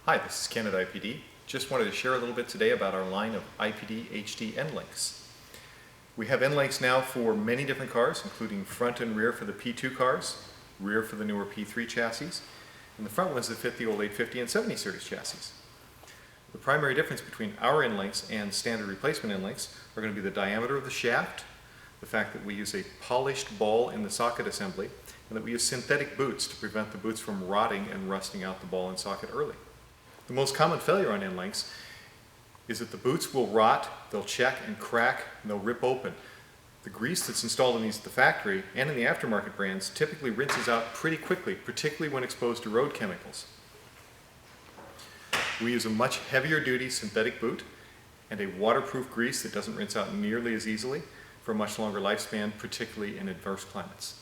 Hi, this is Ken at IPD. Just wanted to share a little bit today about our line of IPD HD Endlinks. We have Endlinks now for many different cars, including front and rear for the P2 cars, rear for the newer P3 chassis, and the front ones that fit the old 850 and 70 series chassis. The primary difference between our Endlinks and standard replacement Endlinks are going to be the diameter of the shaft, the fact that we use a polished ball in the socket assembly, and that we use synthetic boots to prevent the boots from rotting and rusting out the ball and socket early. The most common failure on Endlinks is that the boots will rot, they'll check and crack, and they'll rip open. The grease that's installed in these at the factory and in the aftermarket brands typically rinses out pretty quickly, particularly when exposed to road chemicals. We use a much heavier duty synthetic boot and a waterproof grease that doesn't rinse out nearly as easily for a much longer lifespan, particularly in adverse climates.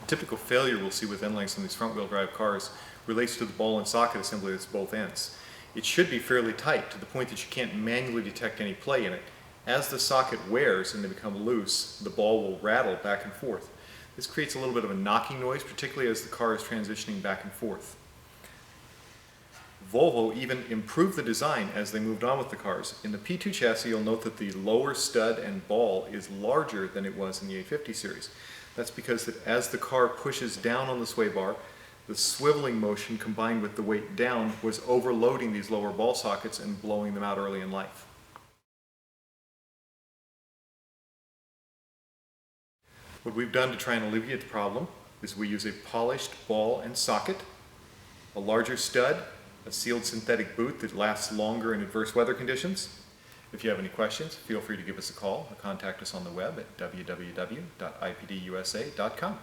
The typical failure we'll see with Endlinks on these front-wheel drive cars relates to the ball and socket assembly that's both ends. It should be fairly tight to the point that you can't manually detect any play in it. As the socket wears and they become loose, the ball will rattle back and forth. This creates a little bit of a knocking noise, particularly as the car is transitioning back and forth. Volvo even improved the design as they moved on with the cars. In the P2 chassis, you'll note that the lower stud and ball is larger than it was in the 850 series. That's because as the car pushes down on the sway bar, the swiveling motion combined with the weight down was overloading these lower ball sockets and blowing them out early in life. What we've done to try and alleviate the problem is we use a polished ball and socket, a larger stud, a sealed synthetic boot that lasts longer in adverse weather conditions. If you have any questions, feel free to give us a call or contact us on the web at www.ipdusa.com.